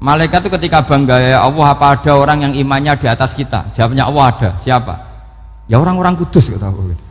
Malaikat itu ketika bangga, ya Allah, apa ada orang yang imannya di atas kita? Jawabnya Allah ada. Siapa? Ya orang-orang kudus, kata Allah gitu.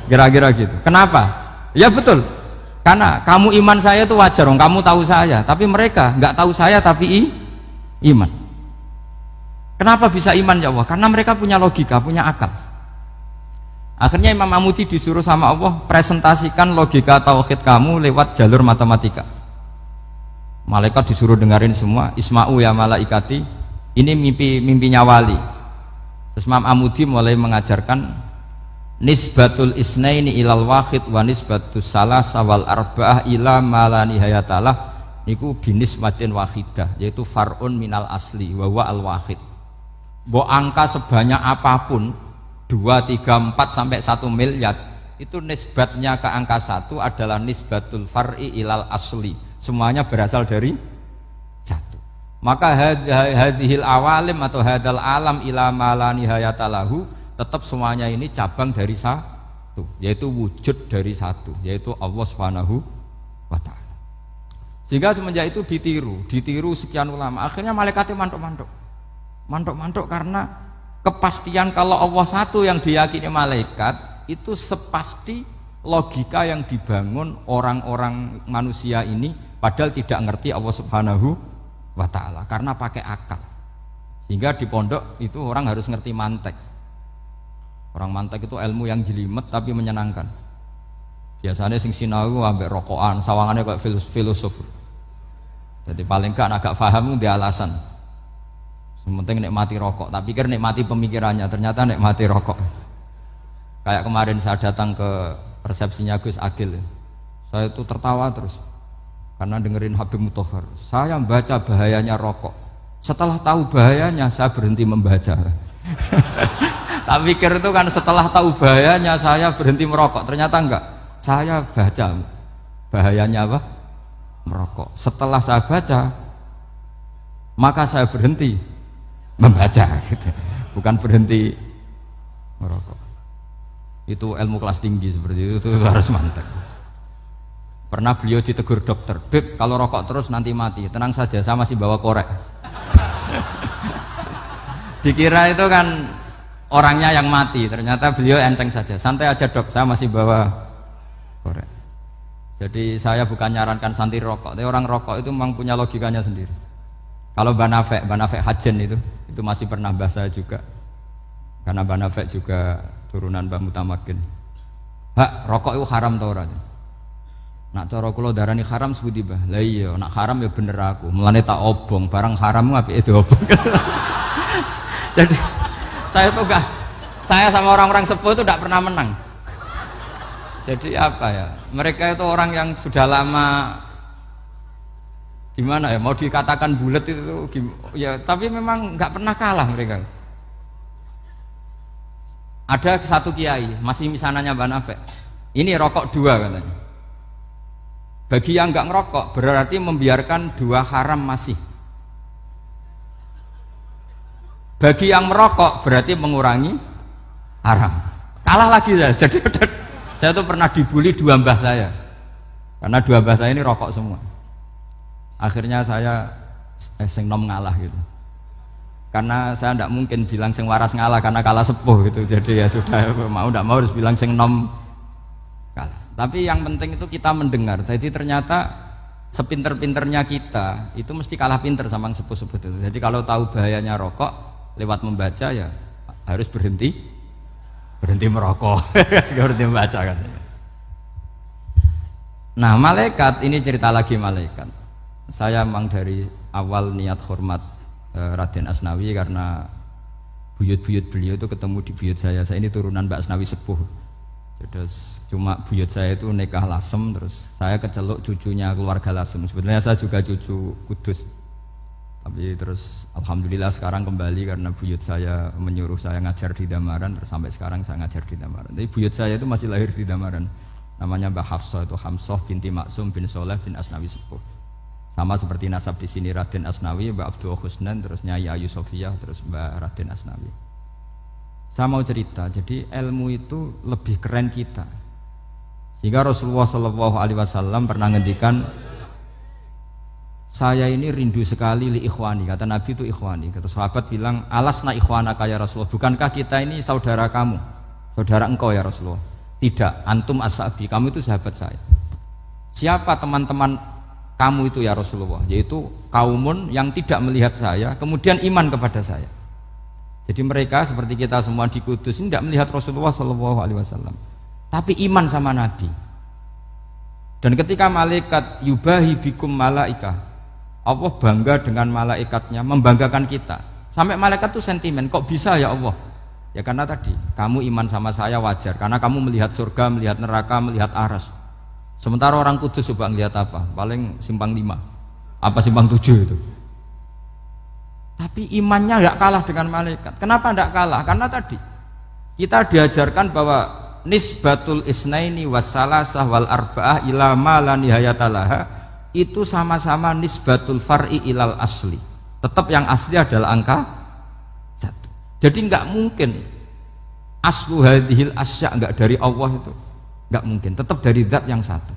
Kira-kira gitu. Kenapa? Ya betul. Karena kamu iman saya itu wajar, kamu tahu saya, tapi mereka nggak tahu saya tapi iman. Kenapa bisa iman ya Allah? Karena mereka punya logika, punya akal. Akhirnya Imam Amudi disuruh sama Allah presentasikan logika tauhid kamu lewat jalur matematika. Malaikat disuruh dengerin semua. Isma'u ya malaikati, ini mimpinya wali. Terus Imam Amudi mulai mengajarkan nisbatul isnaini ilal wahid wa nisbatus salasa wal arba'ah ila ma la nihayatalah niku binisbatin wahidah, yaitu far'un minal asli wa huwa al wahid. Mbok angka sebanyak apapun 2, 3, 4 sampai 1 miliar itu nisbatnya ke angka 1 adalah nisbatul far'i ilal asli, semuanya berasal dari 1. Maka hadhil awalim atau hadal alam ila ma la nihayatalahu, tetap semuanya ini cabang dari 1, yaitu wujud dari 1, yaitu Allah Subhanahu wa ta'ala. Sehingga semenjak itu ditiru sekian ulama. Akhirnya malaikatnya mantuk karena kepastian kalau Allah satu yang diyakini malaikat itu sepasti logika yang dibangun orang-orang manusia ini, padahal tidak ngerti Allah Subhanahu wa ta'ala karena pakai akal. Sehingga di pondok itu orang harus ngerti mantek. Orang mantek itu ilmu yang jelimet tapi menyenangkan. Biasanya sing sinau ambek rokokan, sawangannya kayak filosof. Jadi paling gak agak paham dia alasan. Sementing nikmati rokok, tapi pikir nikmati pemikirannya, ternyata nikmati rokok. Kayak kemarin saya datang ke resepsinya Gus Agil, saya itu tertawa terus karena dengerin Habib Mutahar. Saya membaca bahayanya rokok, setelah tahu bahayanya saya berhenti membaca. Tak pikir itu kan setelah tahu bahayanya saya berhenti merokok, ternyata enggak. Saya baca bahayanya apa? Merokok. Setelah saya baca, maka saya berhenti membaca gitu. Bukan berhenti merokok. Itu ilmu kelas tinggi seperti itu harus mantap. Pernah beliau ditegur dokter, "Beb, kalau rokok terus nanti mati." Tenang saja, saya masih bawa korek. Dikira itu kan orangnya yang mati, ternyata beliau enteng saja. Santai aja dok, saya masih bawa korek. Jadi saya bukan nyarankan santai rokok, tapi orang rokok itu memang punya logikanya sendiri. Kalau Banafek Hajen itu masih pernah bahasa juga, karena Banafek juga turunan Mbah Mutamakin. Hak, rokok itu haram tau ora? Nak cara kula darani haram sebuti bah. Lah iya, nak haram ya bener aku. Mulane tak obong, barang haram apike diobong. Jadi saya sama orang-orang sepuh itu tidak pernah menang. Jadi apa ya? Mereka itu orang yang sudah lama gimana ya, mau dikatakan bulat itu ya, tapi memang nggak pernah kalah mereka. Ada satu kiai masih misananya Banafek, ini rokok 2 katanya. Bagi yang nggak ngerokok berarti membiarkan 2 haram masih. Bagi yang merokok berarti mengurangi haram. Kalah lagi saya. Jadi saya tuh pernah dibully 2 mbah saya, karena 2 mbah saya ini rokok semua. Akhirnya saya sing nom ngalah gitu, karena saya tidak mungkin bilang sing waras ngalah karena kalah sepuh gitu. Jadi ya sudah, mau tidak mau harus bilang sing nom kalah. Tapi yang penting itu kita mendengar. Jadi ternyata sepinter-pinternya kita itu mesti kalah pinter sama yang sepuh-sepuh itu. Jadi kalau tahu bahayanya rokok lewat membaca ya harus berhenti merokok. Berhenti membaca katanya. Nah malaikat ini cerita lagi malaikat. Saya memang dari awal niat hormat Raden Asnawi karena buyut-buyut beliau itu ketemu di buyut saya. Saya ini turunan Mbak Asnawi sepuh. Terus cuma buyut saya itu nikah Lasem, terus saya keceluk cucunya keluarga Lasem. Sebenarnya saya juga cucu Kudus. Tapi terus alhamdulillah sekarang kembali karena buyut saya menyuruh saya ngajar di Damaran, terus sampai sekarang saya ngajar di Damaran. Tapi buyut saya itu masih lahir di Damaran. Namanya Mbak Hafsah, itu Hamsah binti Maksum bin Soleh bin Asnawi sepuh. Sama seperti nasab di sini Raden Asnawi, Mbak Abdul Husnan, terus Nyai Ayu Sofiyah, terus Mbak Raden Asnawi. Saya mau cerita, jadi ilmu itu lebih keren kita. Sehingga Rasulullah SAW pernah ngendikan, saya ini rindu sekali li ikhwani, kata Nabi itu ikhwani. Kata sahabat bilang, alasna ikhwanaka ya Rasulullah, bukankah kita ini saudara kamu, saudara engkau ya Rasulullah? Tidak, antum ashabi, kamu itu sahabat saya. Siapa teman-teman kamu itu ya Rasulullah? Yaitu kaumun yang tidak melihat saya kemudian iman kepada saya. Jadi mereka seperti kita semua di Kudus ini tidak melihat Rasulullah SAW, tapi iman sama Nabi. Dan ketika malaikat yubahi bikum malaika, Allah bangga dengan malaikatnya, membanggakan kita. Sampai malaikat tuh sentimen, kok bisa ya Allah? Ya karena tadi, kamu iman sama saya wajar, karena kamu melihat surga, melihat neraka, melihat aras. Sementara orang Kudus coba ngelihat apa? Paling simpang 5, apa simpang 7 itu. Tapi imannya nggak kalah dengan malaikat. Kenapa nggak kalah? Karena tadi kita diajarkan bahwa nisbatul isnaini wassalasah wal arba'ah ila ma la nihayatalaha itu sama-sama nisbatul far'i ilal asli. Tetap yang asli adalah angka 1. Jadi nggak mungkin aslu hadhil asya nggak dari Allah itu, nggak mungkin. Tetap dari zat yang satu.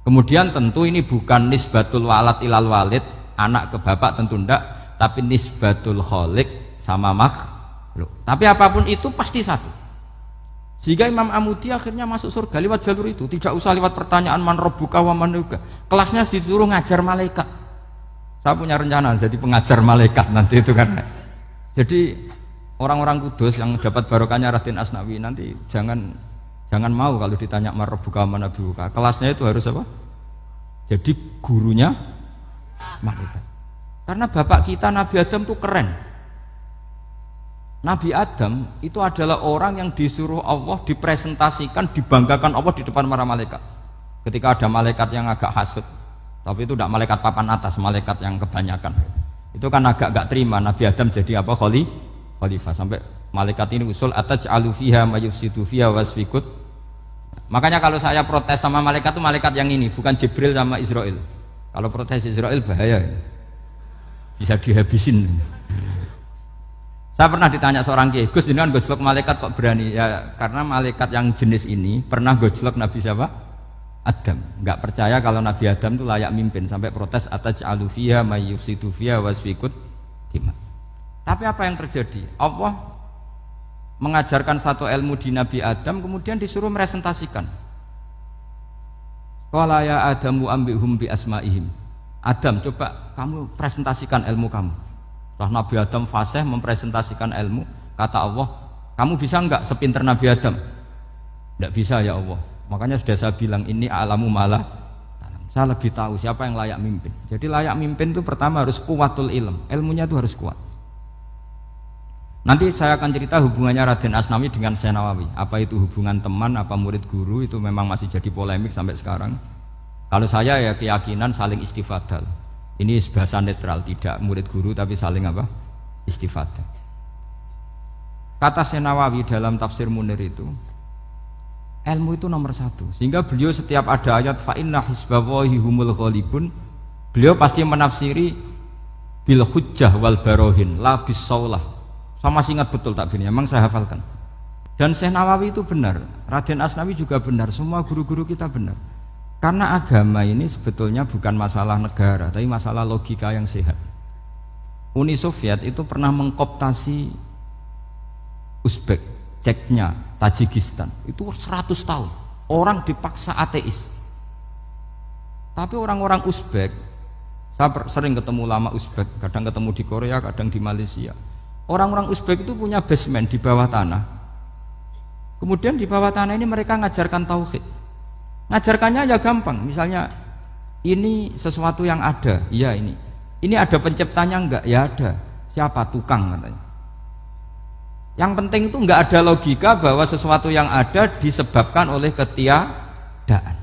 Kemudian tentu ini bukan nisbatul walad ilal walid, anak ke bapak tentu enggak, tapi nisbatul khaliq sama makhluk. Tapi apapun itu pasti satu. Sehingga Imam Amudi akhirnya masuk surga lewat jalur itu, tidak usah lewat pertanyaan man rabbuka wa man nuka. Kelasnya disuruh ngajar malaikat. Saya punya rencana jadi pengajar malaikat nanti itu kan. Jadi orang-orang Kudus yang dapat barokahnya Raden Asnawi nanti jangan mau kalau ditanya man rabbuka wa man nuka. Kelasnya itu harus apa? Jadi gurunya malaikat. Karena bapak kita Nabi Adam itu keren. Nabi Adam itu adalah orang yang disuruh Allah dipresentasikan, dibanggakan Allah di depan para malaikat. Ketika ada malaikat yang agak hasut, tapi itu tidak malaikat papan atas, malaikat yang kebanyakan. Itu kan agak gak terima Nabi Adam jadi apa? Khalifah. Sampai malaikat ini usul ataj'alu fiha may yufsidu fiha wasfikut. Makanya kalau saya protes sama malaikat itu malaikat yang ini, bukan Jibril sama Israel. Kalau protes Israel bahaya. Bisa dihabisin. Saya pernah ditanya seorang kiai, Gus jenengan gojlok malaikat kok berani? Ya karena malaikat yang jenis ini pernah gojlok Nabi siapa? Adam. Nggak percaya kalau Nabi Adam itu layak mimpin, sampai protes ataj'alu fiha may yufsidu fiha wasfikut dima. Tapi apa yang terjadi? Allah mengajarkan satu ilmu di Nabi Adam, kemudian disuruh meresentasikan. Qala ya Adamu ambihum bi asma'ihim. Adam, coba kamu presentasikan ilmu kamu. Setelah Nabi Adam fasih mempresentasikan ilmu, kata Allah, kamu bisa enggak sepinter Nabi Adam? Enggak bisa ya Allah. Makanya sudah saya bilang ini a'lamu malah. Saya lebih tahu siapa yang layak mimpin. Jadi layak mimpin itu pertama harus kuwatul ilm, ilmunya itu harus kuat. Nanti saya akan cerita hubungannya Raden Asnawi dengan Syekh Nawawi. Apa itu hubungan teman, apa murid guru, itu memang masih jadi polemik sampai sekarang. Kalau saya ya keyakinan saling istifadal. Ini bahasa netral, tidak murid guru tapi saling apa? Istifadah. Kata Syekh Nawawi dalam tafsir Munir itu, ilmu itu nomor 1. Sehingga beliau setiap ada ayat fa inna hizballahi humul ghalibun, beliau pasti menafsiri bil hujjah wal barohin la bis saulah. Saya masih ingat betul takbirnya, memang saya hafalkan. Dan Syekh Nawawi itu benar, Raden Asnawi juga benar, semua guru-guru kita benar. Karena agama ini sebetulnya bukan masalah negara, tapi masalah logika yang sehat. Uni Soviet itu pernah mengkooptasi Uzbek, Ceknya, Tajikistan. Itu 100 tahun. Orang dipaksa ateis. Tapi orang-orang Uzbek, saya sering ketemu lama Uzbek, kadang ketemu di Korea, kadang di Malaysia. Orang-orang Uzbek itu punya basement di bawah tanah. Kemudian di bawah tanah ini mereka ngajarkan tauhid. Ngajarkannya ya gampang, misalnya ini sesuatu yang ada, iya ini ada penciptanya enggak? Ya ada. Siapa? Tukang katanya. Yang penting itu enggak ada logika bahwa sesuatu yang ada disebabkan oleh ketiadaan.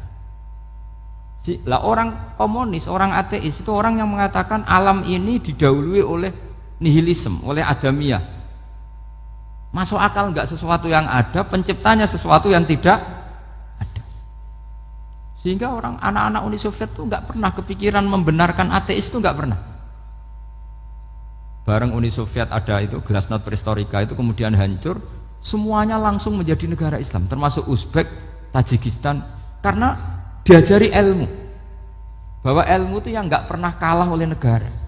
Lah orang komunis, orang ateis itu orang yang mengatakan alam ini didahului oleh nihilisme, oleh adamiyah. Masuk akal enggak sesuatu yang ada, penciptanya sesuatu yang tidak ada. Sehingga orang anak-anak Uni Soviet itu enggak pernah kepikiran membenarkan ateis, itu enggak pernah. Bareng Uni Soviet ada itu Glasnost Perestroika itu kemudian hancur, semuanya langsung menjadi negara Islam, termasuk Uzbek, Tajikistan, karena diajari ilmu. bahwa ilmu itu yang nggak pernah kalah oleh negara.